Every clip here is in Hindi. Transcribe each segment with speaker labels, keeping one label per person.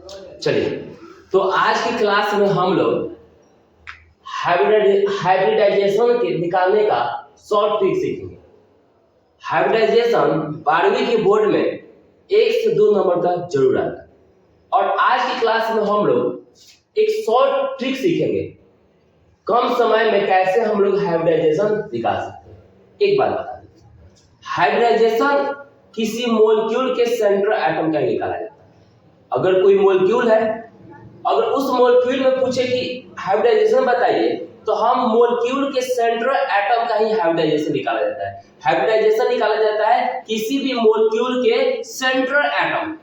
Speaker 1: चलिए, तो आज की क्लास में हम लोग हाइब्रिडाइजेशन के निकालने का शॉर्ट ट्रिक सीखेंगे। हाइब्रिडाइजेशन 12वीं के बोर्ड में 1 से 2 नंबर का जरूर आता है और आज की क्लास में हम लोग एक शॉर्ट ट्रिक सीखेंगे, कम समय में कैसे हम लोग हाइब्रिडाइजेशन निकाल सकते हैं। एक बात बता दें, हाइब्रिडाइजेशन किसी मॉलिक्यूल के सेंट्रल एटम का निकाला जाता है। अगर कोई मॉलिक्यूल है, अगर उस मॉलिक्यूल में पूछे कि हाइब्रिडाइजेशन बताइए, तो हम मॉलिक्यूल के सेंट्रल एटम का ही हाइब्रिडाइजेशन निकाला जाता है। हाइब्रिडाइजेशन निकाला जाता है किसी भी मॉलिक्यूल के सेंट्रल एटम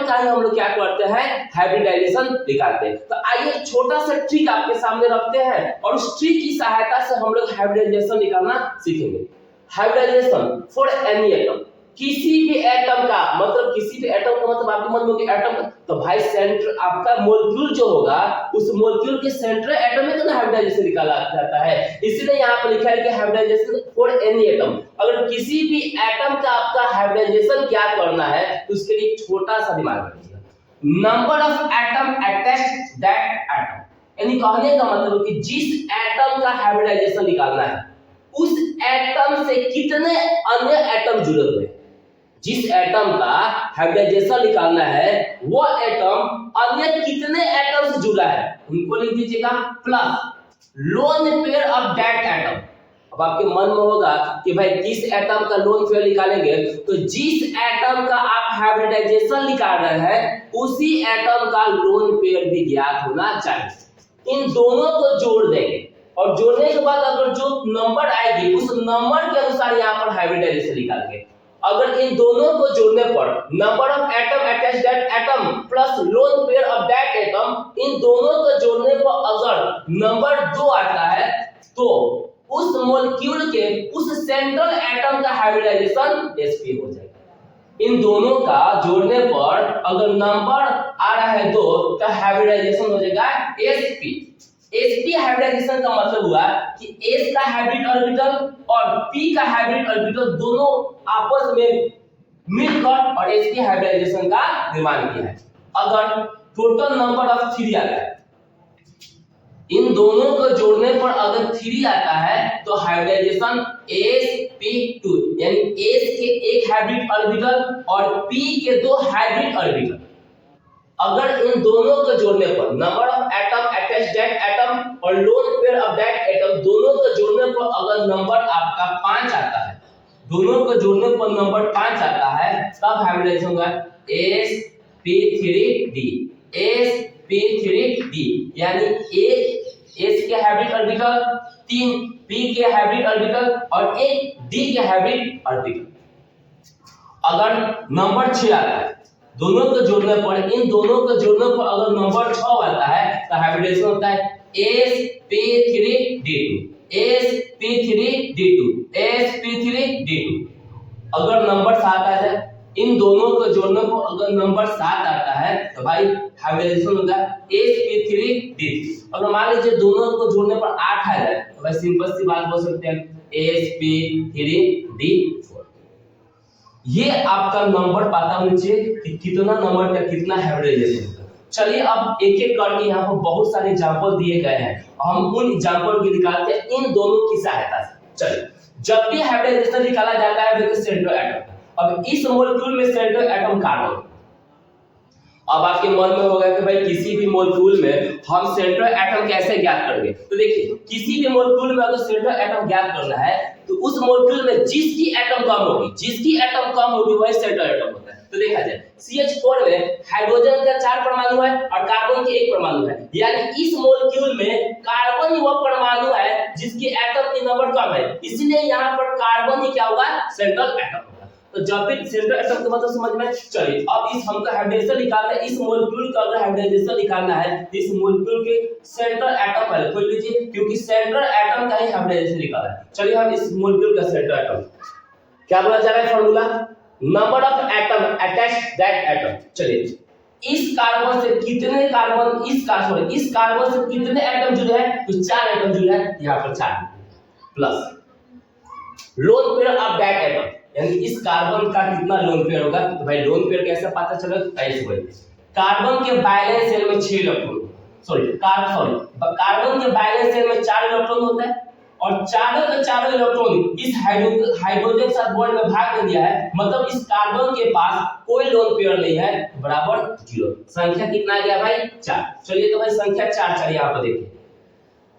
Speaker 1: का ही हम लोग क्या करते हैं, हाइब्रिडाइजेशन निकालते हैं। तो आइए छोटा सा ट्रिक आपके सामने रखते हैं और उस ट्रिक की सहायता से हम लोग हाइब्रिडाइजेशन निकालना सीखेंगे। हाइब्रिडाइजेशन फॉर एनी एटम, किसी भी एटम का मतलब, किसी भी एटम का मतलब आपके मन में कि एटम, तो भाई सेंटर आपका मॉलिक्यूल जो होगा उस मॉलिक्यूल के सेंट्रल एटम में तो ना हाइब्रिडाइजेशन निकाला जाता है। इसीलिए यहाँ पर लिखा है कि हाइब्रिडाइजेशन फॉर एनी एटम। अगर किसी भी एटम का आपका हाइब्रिडाइजेशन क्या करना है तो उसके लिए छोटा सा दिमाग रखिएगा, number of atom attached that atom, यानी कहने का मतलब कि जिस एटम का हाइब्रिडाइजेशन निकालना है उस एटम से कितने अन्य एटम जुड़े हुए हैं। जिस एटम का हाइब्रिडाइजेशन निकालना है वो एटम अन्य कितने एटम से जुड़ा है उनको लिख दीजिएगा plus lone pair of that atom. अब आपके मन में होगा कि भाई किस एटम का लोन पेयर निकालेंगे, तो जिस एटम का आप हाइब्रिडाइजेशन निकाल रहे हैं उसी एटम का लोन पेयर भी ज्ञात होना चाहिए। इन दोनों को जोड़ देंगे और जोड़ने के बाद अगर जो नंबर आएगी उस नंबर के अनुसार यहाँ पर हाइब्रिडाइजेशन निकालेंगे। अगर इन दोनों को जोड़ने पर number of atom attached that atom plus lone pair of that atom, इन दोनों को जोड़ने पर अगर नंबर 2 आता है तो उस मॉलिक्यूल के उस सेंट्रल एटम का हाइब्रिडाइजेशन sp हो जाएगा। इन दोनों का जोड़ने पर अगर नंबर आ रहा है 2 तो हाइब्रिडाइजेशन हो जाएगा sp। sp हाइब्रिडाइजेशन का मतलब हुआ कि s का हाइब्रिड ऑर्बिटल और p का हाइब्रिड ऑर्बिटल दोनों आपस में मिलकर और sp हाइब्रिडाइजेशन का निर्माण किया है। अगर टोटल नंबर ऑफ 3 आता है, इन दोनों को जोड़ने पर अगर 3 आता है तो हाइब्रिडाइजेशन sp2, यानी s के एक हाइब्रिड ऑर्बिटल और p के 2 हाइब्रिड ऑर्बिटल। अगर इन दोनों को जोड़ने पर number of atom attached that atom और lone pair of that atom, दोनों को जोड़ने पर अगर नंबर आपका 5 आता है, दोनों को जोड़ने पर नंबर 5 आता है, तब हाइब्रिडाइजेशन होगा sp3d। sp3d यानी एक s के हाइब्रिड ऑर्बिटल, 3 p के हाइब्रिड ऑर्बिटल और एक d के हाइब्रिड ऑर्बिटल। अगर नंबर 6 आता है, दोनों को जोड़ने पर, इन दोनों को जोड़ने पर अगर नंबर 6 आता है तो हाइब्रिडेशन होता है sp3d2 sp3d2 sp3d2। अगर नंबर 7 आ जाए, इन दोनों को जोड़ने पर अगर नंबर 7 आता है तो भाई हाइब्रिडेशन होता है sp3d। अगर मान लीजिए दोनों को जोड़ने पर 8 आ जाए तो भाई सिंपल सी बात बोल सकते हैं sp3d4। ये आपका नंबर पता होना चाहिए कि कितना नंबर का कितना हाइब्रिडाइजेशन होगा। चलिए अब एक एक करके यहाँ पर बहुत सारे एग्जांपल दिए गए हैं, हम उन एग्जांपल को निकालते हैं इन दोनों की सहायता से। चलिए, जब भी हाइब्रिडाइजेशन निकाला जाता है तो सेंट्रल एटम, अब इस मॉलिक्यूल में सेंट्रल एटम कार्बन। अब आपके मन में होगा कि भाई किसी भी मॉलिक्यूल में हम सेंट्रल एटम कैसे ज्ञात करेंगे, तो देखिए किसी भी मॉलिक्यूल में अगर सेंट्रल एटम ज्ञात करना है तो उस मॉलिक्यूल में जिसकी एटम कम होगी वही सेंट्रल एटम होता है। तो देखा जाए CH4 में हाइड्रोजन का 4 परमाणु है और कार्बन के 1 परमाणु है, यानी इस मॉलिक्यूल में कार्बन ही वह परमाणु है जिसकी एटम की नंबर कम है, इसलिए यहाँ पर कार्बन ही क्या होगा, सेंट्रल एटम होगा। तो जब भी सेंट्रल एटम का मतलब समझ में चलिए, अब इस हमका हाइब्रिडाइजेशन निकालना है, इस मॉलिक्यूल का अगर हाइब्रिडाइजेशन निकालना है तो इस मॉलिक्यूल के सेंट्रल एटम पहले खोल लीजिए, क्योंकि सेंट्रल एटम का ही हाइब्रिडाइजेशन निकालना है। चलिए हम इस मॉलिक्यूल का सेंट्रल एटम क्या बोला जा रहा है, formula number of atom attached that atom. चलिए इस कार्बन से कितने कार्बन, इस कार्बन से कितने एटम जुड़े हैं, तो 4 एटम जुड़े हैं, यहाँ पर 4 plus lone pair of that atom, यानी इस कार्बन का कितना लोन पेयर होगा, तो भाई लोन पेयर कैसे पता चलेगा, ऐसे होगा कार्बन के वैलेंस शेल में 6 इलेक्ट्रॉन, कार्बन के वैलेंस शेल में 4 इलेक्ट्रॉन होता है और चारों के चारों इलेक्ट्रॉन इस हाइड्रोजन के साथ बॉन्ड में भाग दे दिया है, मतलब इस कार्बन के पास कोई लोन पेयर नहीं है, बराबर 0। संख्या कितना आ गया भाई 4। चलिए तो भाई संख्या 4 यहाँ पर देखिए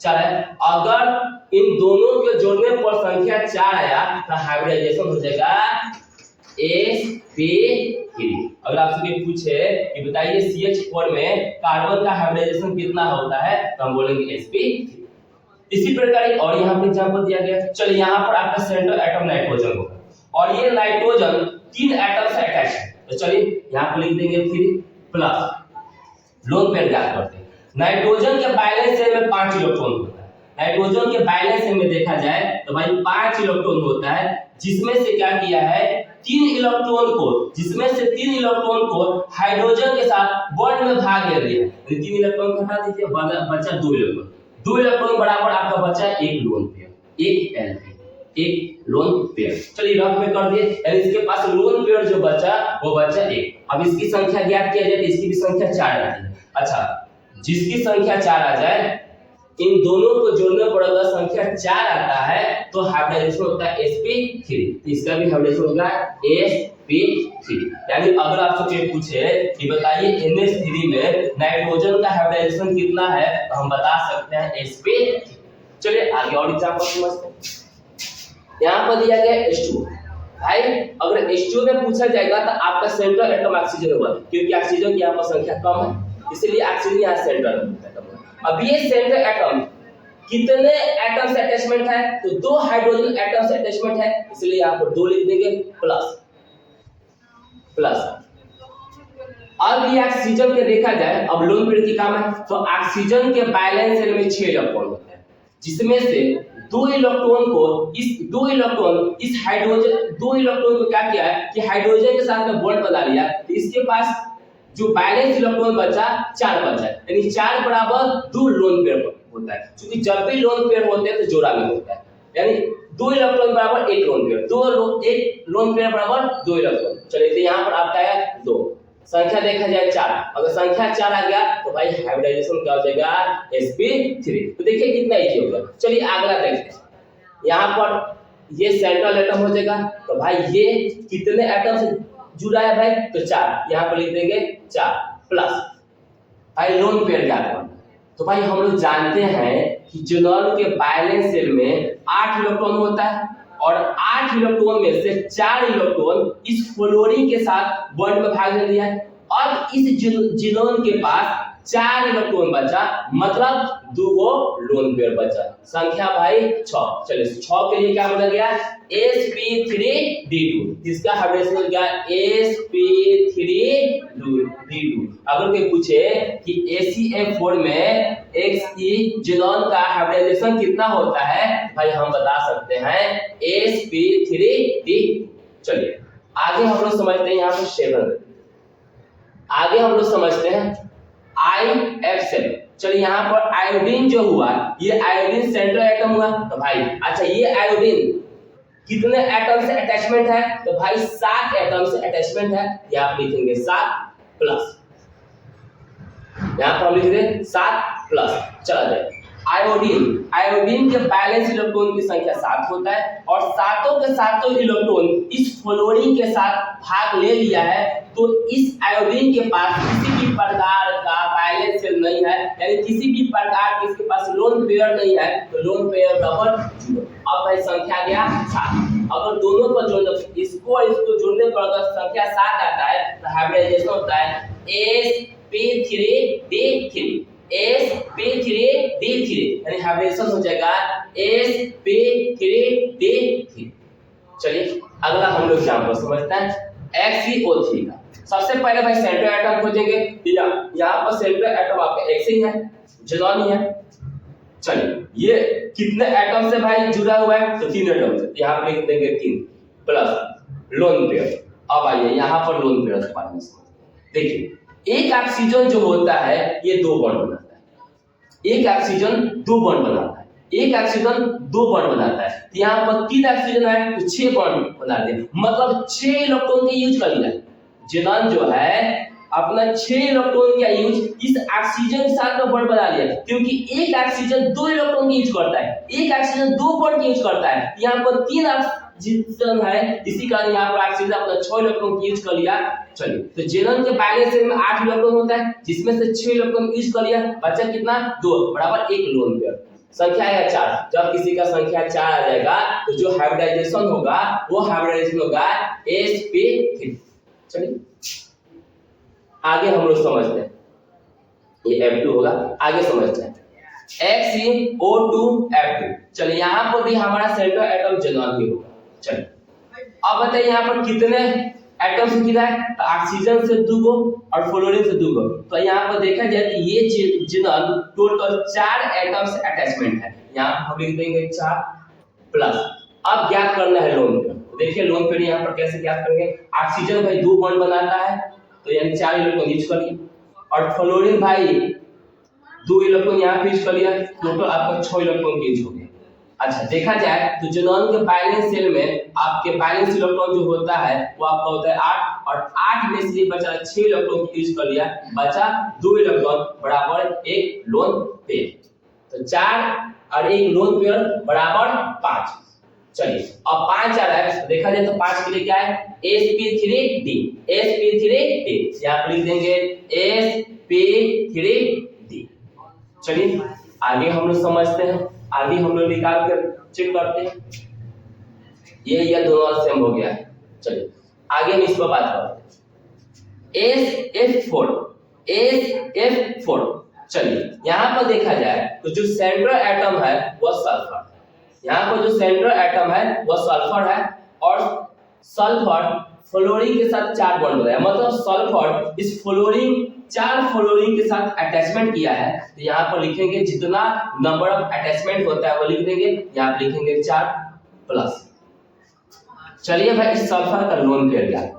Speaker 1: 4 है। अगर इन दोनों के जोड़ने पर संख्या 4 आया तो हाइब्रिडाइजेशन हो जाएगा sp3। अगर आपसे कोई पूछे कि बताइए CH4 में कार्बन का हाइब्रिडाइजेशन कितना होता है तो हम बोलेंगे sp3। इसी प्रकार और यहाँ पे एग्जांपल दिया गया। चलिए यहाँ पर आपका सेंट्रल एटम नाइट्रोजन होगा और ये नाइट्रोजन 3 एटम से अटैच है, तो चलिए यहाँ पे लिख देंगे 3 प्लस लोन पेयर ज्ञात करते हैं। नाइट्रोजन के वैलेंस शेल में 5 इलेक्ट्रॉन होता है। नाइट्रोजन के वैलेंस शेल में देखा जाए तो भाई 5 इलेक्ट्रॉन होता है, जिसमें से क्या किया है 3 इलेक्ट्रॉन को हाइड्रोजन के साथ बॉन्ड में भाग ले लिया है। 3 इलेक्ट्रॉन हटा दीजिए, बचा 2 इलेक्ट्रॉन। 2 इलेक्ट्रॉन बराबर आपका बचा एक लोन पेयर, एक एल्केन, एक लोन पेयर। चलिए रफ में कर दिए, यानी इसके पास लोन पेयर जो बचा वो बचा एक। अब इसकी संख्या ज्ञात किया जाए तो इसकी भी संख्या 4 आती है। अच्छा, जिसकी संख्या 4 आ जाए, इन दोनों को जोड़ने पर अगर संख्या 4 आता है तो हाइब्रिडाइजेशन होता है sp3। इसका भी हाइब्रिडाइजेशन होगा sp3। यानी अगर आपसे कोई पूछे कि बताइए NH3 में नाइट्रोजन का हाइब्रिडाइजेशन कितना है तो हम बता सकते हैं sp3। चलिए आगे और एग्जांपल समझते हैं। यहाँ पर दिया गया H2। भाई अगर H2 में पूछा जाएगा तो आपका सेंट्रल एटम ऑक्सीजन होगा, क्योंकि ऑक्सीजन की यहाँ पर संख्या कम है, इसलिए ऑक्सीजन यहाँ सेंट्रल एटम है। अब ये सेंट्रल एटम कितने एटम से अटैचमेंट है तो 2 हाइड्रोजन एटम से अटैचमेंट है, इसलिए यहाँ पर 2 लिख देंगे प्लस। अब ये ऑक्सीजन के देखा जाए, अब लोन पेयर की काम है तो ऑक्सीजन के वैलेंस शेल में 6 इलेक्ट्रॉन होते हैं, जिसमें से 2 इलेक्ट्रॉन इस हाइड्रोजन 2 इलेक्ट्रॉन को क्या किया है कि हाइड्रोजन के साथ में बॉन्ड बना लिया, तो इसके पास जो बैलेंस इलेक्ट्रॉन बचा 4 बचा, यानी 4 बराबर 2 लोन पेयर होता है। क्योंकि जब भी लोन पेयर होते हैं तो जोड़ा में होता है, यानी 2 इलेक्ट्रॉन बराबर 1 लोन पेयर, 1 लोन पेयर बराबर 2 इलेक्ट्रॉन। चलिए तो यहाँ पर आपका है 2, संख्या देखा जाए 4। अगर संख्या 4 आ गया तो भाई हाइब्रिडाइजेशन क्या हो जाएगा sp3। तो देखिए कितना इजी होगा। चलिए अगला देखते हैं। यहाँ पर ये सेंट्रल एटम हो जाएगा, तो भाई ये कितने एटम से जुड़ा है भाई तो 4, यहाँ पर लिख देंगे 4 प्लस भाई लोन पेयर क्या है। तो भाई हम लोग जानते हैं कि जिनॉन के वैलेंस शेल में 8 इलेक्ट्रॉन होता है और 8 इलेक्ट्रॉन में से 4 इलेक्ट्रॉन इस फ्लोरीन के साथ बॉन्ड में भाग ले लिया है। अब इस जिनॉन के पास 4 इलेक्ट्रॉन बचा, मतलब 2 लोन पेयर बचा, संख्या भाई 6। चलिए 6 के लिए क्या बदल गया sp3d2, इसका हाइब्रिडेशन हो गया sp3d2। अगर कोई पूछे कि ACF4 में Xe जिनॉन का हाइब्रिडाइजेशन कितना होता है, भाई हम बता सकते हैं sp3d। चलिए आगे हम लोग समझते हैं, यहाँ पे 7 आगे हम लोग समझते हैं IF7। चलिए यहाँ पर आयोडीन जो हुआ, ये आयोडीन सेंट्रल एटम हुआ, तो भाई अच्छा ये आयोडीन कितने एटम से अटैचमेंट है तो भाई 7 एटम से अटैचमेंट है। यहाँ पर लिखेंगे 7 प्लस, यहाँ पर हम लिख दें 7 प्लस। चला जाए आयोडीन के बैलेंस इलेक्ट्रॉन की संख्या 7 होता है और सातों के सातों इलेक्ट्रॉन इस फ्लोरीन के साथ भाग ले लिया है, तो इस आयोडीन के पास किसी भी प्रकार का बैलेंस शेल नहीं है, यानी किसी भी प्रकार के इसके पास लोन पेयर नहीं है, तो लोन पेयर बराबर 0। अब भाई संख्या गया 7। अगर दोनों को जोड़ने इसको जोड़ने पर अगर संख्या 7 आता है तो हाइब्रिडाइजेशन होता है sp3d3, sp3d3, यानी हाइब्रिडेशन हो जाएगा sp3d3। चलिए अगला हम लोग एग्जांपल समझते हैं XeO3 का। सबसे पहले भाई सेंट्रल एटम खोजेंगे, यहाँ पर सेंट्रल एटम आपका X ही है, जिनॉन ही है। चलिए ये कितने एटम से भाई जुड़ा हुआ है तो 3 एटम से, यहाँ पर लिख देंगे 3 प्लस लोन पेयर। अब आइए यहाँ पर लोन पेयर के बारे में समझते हैं। देखिए एक ऑक्सीजन जो होता है ये 2 बॉन्ड बनाता है, एक ऑक्सीजन 2 बॉन्ड बनाता है, एक ऑक्सीजन 2 बॉन्ड बनाता है। तो यहाँ पर 3 ऑक्सीजन है तो 6 बॉन्ड बना दे, मतलब 6 इलेक्ट्रॉन के यूज कर लिया। जिनॉन जो है अपना 6 इलेक्ट्रॉन का यूज इस ऑक्सीजन के साथ में बॉन्ड बना लिया, क्योंकि एक ऑक्सीजन 2 इलेक्ट्रॉन की यूज करता है, एक ऑक्सीजन 2 बॉन्ड की यूज करता है। यहाँ पर 3 ऑक्सीजन है, इसी कारण यहाँ पर ऑक्सीजन अपना 6 इलेक्ट्रॉन की यूज कर लिया। चलिए, तो जेनन के बैलेंस शेल में 8 इलेक्ट्रॉन होता है, जिसमें से 6 इलेक्ट्रॉन यूज कर लिया, बचा कितना 2 बराबर 1 लोन पेयर। संख्या है 4। जब किसी का संख्या 4 आ जाएगा तो जो हाइब्रिडाइजेशन होगा वो हाइब्रिडाइजेशन होगा sp3। चलिए आगे हम लोग समझते हैं, ये F2 होगा, आगे समझते हैं XeO2F2। चलिए यहाँ पर भी हमारा सेंट्रल एटम जेनॉन ही होगा। चलिए अब बताइए यहाँ पर कितने एटम से किया है, तो ऑक्सीजन से 2 गो और फ्लोरीन से 2 गो। तो यहाँ पर देखा जाए कि ये जेनॉन टोटल 4 एटम से अटैचमेंट है, यहाँ हम लिख देंगे 4 प्लस। अब ज्ञात करना है लोन पेयर। देखिए लोन पेयर यहाँ पर कैसे ज्ञात करेंगे, ऑक्सीजन भाई 2 बॉन्ड बनाता है तो यानी 4 इलेक्ट्रॉन यूज कर लिया, और फ्लोरीन भाई 2 इलेक्ट्रॉन यहाँ पे यूज कर लिया, टोटल आपका 6 इलेक्ट्रॉन यूज हो गया। अच्छा देखा जाए तो जेनॉन के बैलेंस शेल में आपके बैलेंस इलेक्ट्रॉन जो होता है वो आपका होता है 8, और 8 में से बचा 6 इलेक्ट्रॉन यूज कर लिया, बचा 2 इलेक्ट्रॉन बराबर 1 लोन पेयर। तो 4 और 1 लोन पेयर बराबर 5। चलिए अब 5 आ रहा है, देखा जाए तो 5 के लिए क्या है sp3d, sp3d यहाँ पर लिख देंगे sp3d। चलिए आगे हम लोग समझते हैं, आगे हम लोग निकाल कर चेक करते हैं, ये दोनों सेम हो गया है। चलिए आगे हम इस पर बात करते हैं sf4। चलिए यहाँ पर देखा जाए तो जो सेंट्रल एटम है वह सल्फर, यहाँ पर जो सेंट्रल एटम है वह सल्फर है, और सल्फर फ्लोरीन के साथ 4 बॉन्ड बनाया, मतलब सल्फर इस फ्लोरीन 4 फ्लोरीन के साथ अटैचमेंट किया है। तो यहाँ पर लिखेंगे जितना नंबर ऑफ अटैचमेंट होता है वो लिख देंगे, यहाँ पर लिखेंगे 4 प्लस। चलिए भाई इस सल्फर का लोन पेयर क्या करते हैं,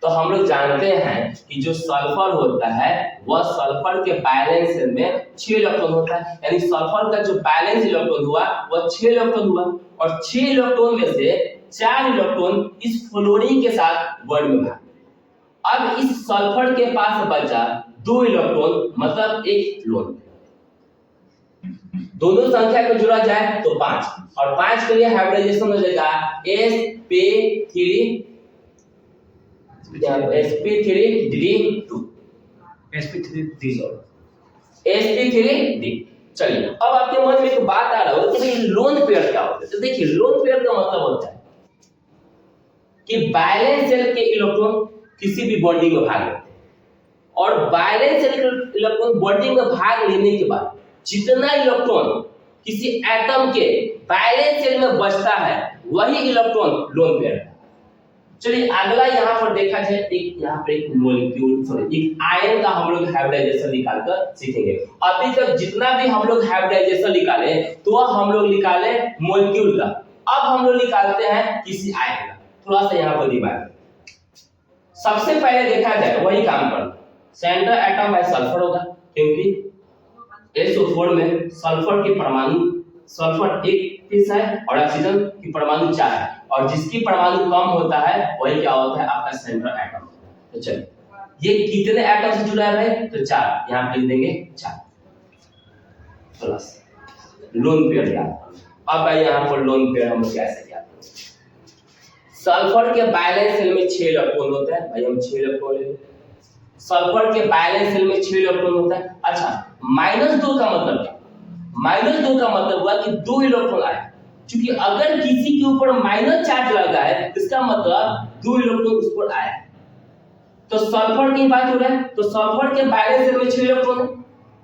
Speaker 1: तो हम लोग जानते हैं कि जो सल्फर होता है वह सल्फर के बैलेंस शेल में 6 इलेक्ट्रॉन होता है, यानी सल्फर का जो बैलेंस इलेक्ट्रॉन हुआ वह 6 इलेक्ट्रॉन हुआ, और 6 इलेक्ट्रॉन में से 4 इलेक्ट्रॉन इस फ्लोरीन के साथ बॉन्ड में भाग। अब इस सल्फर के पास बचा 2 इलेक्ट्रॉन, मतलब 1 लोन। दोनों संख्या को जोड़ा जाए तो 5, और 5 के लिए हाइब्रिडाइजेशन हो जाएगा sp3d2 sp3d। चलिए अब आपके मन में एक बात आ रहा होगा कि भाई लोन पेयर क्या होता है। तो देखिए लोन पेयर का मतलब होता है कि बैलेंस शेल के इलेक्ट्रॉन किसी भी बॉन्डिंग में भाग लेते हैं, और बैलेंस शेल के इलेक्ट्रॉन बॉन्डिंग में भाग लेने के बाद जितना इलेक्ट्रॉन किसी एटम के बैलेंस शेल में बचता है वही इलेक्ट्रॉन लोन पेयर है। चलिए अगला यहाँ पर देखा जाए, एक यहाँ पर एक मॉलिक्यूल एक आयन का हम लोग हाइब्रिडाइजेशन निकालकर सीखेंगे। अभी तक जितना भी हम लोग हाइब्रिडाइजेशन निकाले तो वह हम लोग निकाले मॉलिक्यूल का, अब हम लोग निकालते हैं किसी आयन का। थोड़ा सा यहाँ पर दिमाग, सबसे पहले देखा जाए वही काम करना, सेंट्रल एटम है सल्फर होगा, क्योंकि SO4 में सल्फर के परमाणु, सल्फर 1 पीस है और ऑक्सीजन की परमाणु 4 है, और जिसकी परमाणु कम होता है वही क्या होता है आपका सेंट्रल एटम। तो चलिए ये कितने एटम से जुड़ा है भाई, तो 4, यहाँ पे लिख देंगे 4 प्लस लोन पेयर याद। अब भाई यहाँ पर लोन पेयर हम कैसे याद करें, सल्फर के बैलेंस शेल में 6 इलेक्ट्रॉन होता है, भाई हम 6 इलेक्ट्रॉन ले लेते हैं। सल्फर के बैलेंस शेल में 6 इलेक्ट्रॉन होता है। अच्छा -2 का मतलब क्या, -2 का मतलब हुआ कि 2 इलेक्ट्रॉन आए, क्योंकि अगर किसी के ऊपर माइनस चार्ज लगा है इसका मतलब 2 इलेक्ट्रॉन उस पर आया है। तो सल्फर की बात हो रहा है, तो सल्फर के बैलेंस शेल में 6 इलेक्ट्रॉन है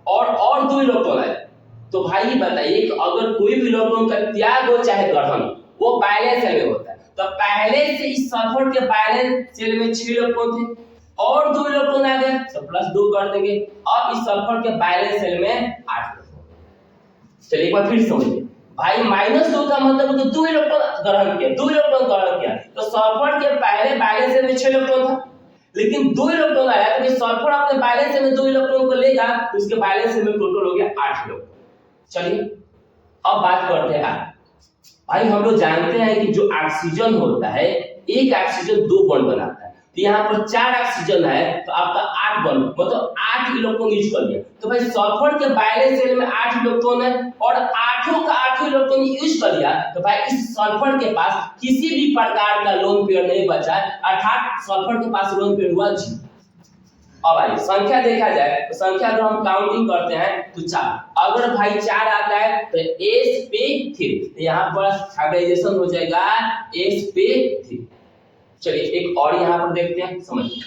Speaker 1: और 2 इलेक्ट्रॉन आए। तो भाई बताइए कि अगर कोई भी इलेक्ट्रॉन का त्याग हो चाहे ग्रहण, वो बैलेंस शेल में होता है। तो पहले से इस सल्फर के बैलेंस शेल में 6 इलेक्ट्रॉन थे और 2 इलेक्ट्रॉन आ गए, तो प्लस 2 कर देंगे। अब इस सल्फर के बैलेंस शेल में 8 इलेक्ट्रॉन। चलिए एक बार फिर समझिए भाई, -2 का मतलब तो 2 इलेक्ट्रॉन ग्रहण किया, 2 इलेक्ट्रॉन ग्रहण किया, तो सल्फर के पहले बैलेंस शेल में 6 इलेक्ट्रॉन था, लेकिन 2 इलेक्ट्रॉन आया, तो सल्फर अपने बैलेंस शेल में 2 इलेक्ट्रॉन को लेगा, तो उसके बैलेंस शेल में टोटल हो गया 8 इलेक्ट्रॉन। चलिए अब बात करते हैं भाई, हम लोग जानते हैं कि जो ऑक्सीजन होता है, एक ऑक्सीजन 2 बॉन्ड बनाता है, तो यहाँ पर 4 ऑक्सीजन है तो आपका 8 बन मतलब 8 इलेक्ट्रॉन यूज कर लिया। तो भाई सल्फर के वैलेंस शेल में 8 इलेक्ट्रॉन है और आठों का 8 इलेक्ट्रॉन यूज कर लिया, तो भाई इस सल्फर के पास किसी भी प्रकार का लोन पेयर नहीं बचा, अर्थात सल्फर के पास लोन पेयर हुआ 0। अब भाई संख्या देखा जाए तो संख्या अगर हम काउंटिंग करते हैं तो 4, अगर भाई 4 आता है तो sp3, यहाँ पर हाइब्रिडाइजेशन हो जाएगा sp3। चलिए एक और यहाँ पर देखते हैं, समझिए।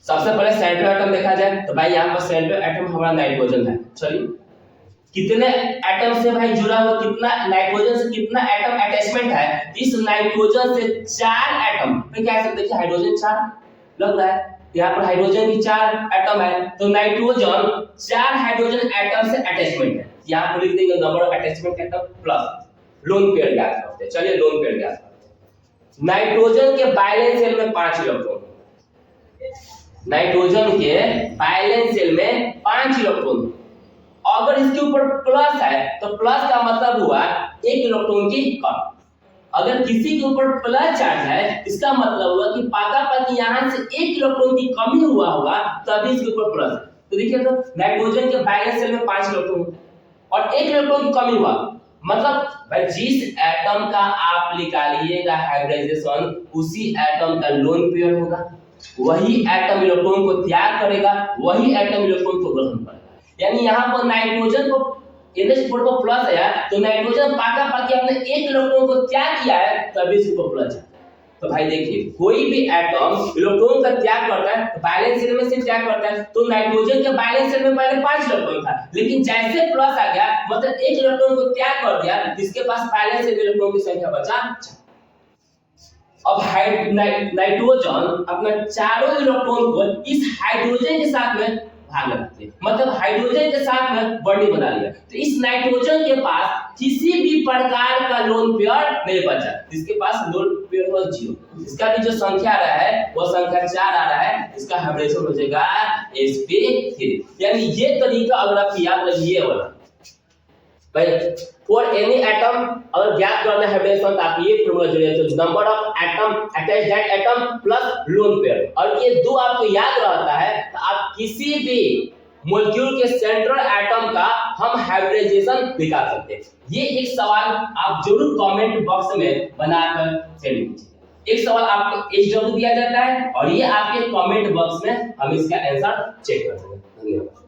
Speaker 1: सबसे पहले सेंट्रल एटम देखा जाए तो भाई यहाँ पर सेंट्रल एटम हमारा नाइट्रोजन है। चलिए कितने एटम से भाई जुड़ा हुआ, कितना नाइट्रोजन से कितना एटम अटैचमेंट है, इस नाइट्रोजन से 4 एटम। फिर क्या है, देखिए हाइड्रोजन 4 लग रहा है, यहाँ पर हाइड्रोजन भी 4 एटम है, तो नाइट्रोजन 4 हाइड्रोजन एटम से अटैचमेंट है। यहाँ पर लिख देंगे number of attachment atom plus lone pair ज्ञात करते हैं। चलिए लोन पेयर ज्ञात करते हैं। नाइट्रोजन के वैलेंस शेल में 5 इलेक्ट्रॉन, नाइट्रोजन के वैलेंस शेल में 5 इलेक्ट्रॉन। अगर इसके ऊपर प्लस है तो प्लस का मतलब हुआ 1 इलेक्ट्रॉन की कम। अगर किसी के ऊपर प्लस चार्ज है इसका मतलब हुआ कि पाकापाकी यहाँ से 1 इलेक्ट्रॉन की कमी हुआ होगा तभी इसके ऊपर प्लस है। तो देखिए तो नाइट्रोजन के वैलेंस शेल में 5 इलेक्ट्रॉन और 1 इलेक्ट्रॉन की कमी हुआ, मतलब भाई जिस एटम का आप निकालिएगा हाइब्रिडाइजेशन उसी एटम का लोन पेयर होगा, वही एटम इलेक्ट्रॉन को त्याग करेगा, वही एटम इलेक्ट्रॉन को ग्रहण करेगा। यानी यहाँ पर नाइट्रोजन को NH4 को प्लस आया तो नाइट्रोजन पाकापाकी अपने 1 इलेक्ट्रॉन को त्याग किया है तभी इसको प्लस है। तो भाई देखिए कोई भी एटम इलेक्ट्रॉन का त्याग करता है तो वैलेंस शेल में से त्याग करता है, तो नाइट्रोजन के वैलेंस शेल में पहले 5 इलेक्ट्रॉन था, लेकिन जैसे प्लस आ गया मतलब 1 इलेक्ट्रॉन को त्याग कर दिया, इसके पास वैलेंस शेल में इलेक्ट्रॉन की संख्या बचा 4। अब नाइट्रोजन अपना चारों इलेक्ट्रॉन को इस हाइड्रोजन के साथ में भाग लगाते हैं, मतलब हाइड्रोजन के साथ में बॉन्डिंग बना लिया, तो इस नाइट्रोजन के पास किसी भी प्रकार का लोन पेयर नहीं बचा, इसके पास लोन पेयर हुआ 0। इसका भी जो संख्या आ रहा है वो संख्या 4 आ रहा है, इसका हाइब्रिडेशन हो जाएगा sp3। यानी ये तरीका अगर आप याद रखिए वाला भाई फॉर एनी एटम अगर ज्ञात करना है हाइब्रिडेशन तो आप ये फॉर्मूला जोड़िए, तो number of atom attach that atom plus lone pair, और ये दो आपको याद रहता है तो आप किसी भी मॉलिक्यूल के सेंट्रल एटम का हम हाइब्रिडाइजेशन दिखा सकते हैं। ये एक सवाल आप जरूर कमेंट बॉक्स में बनाकर सेंड कीजिए। एक सवाल आपको HW दिया जाता है और ये आपके कमेंट बॉक्स में हम इसका आंसर चेक कर सकते हैं। धन्यवाद।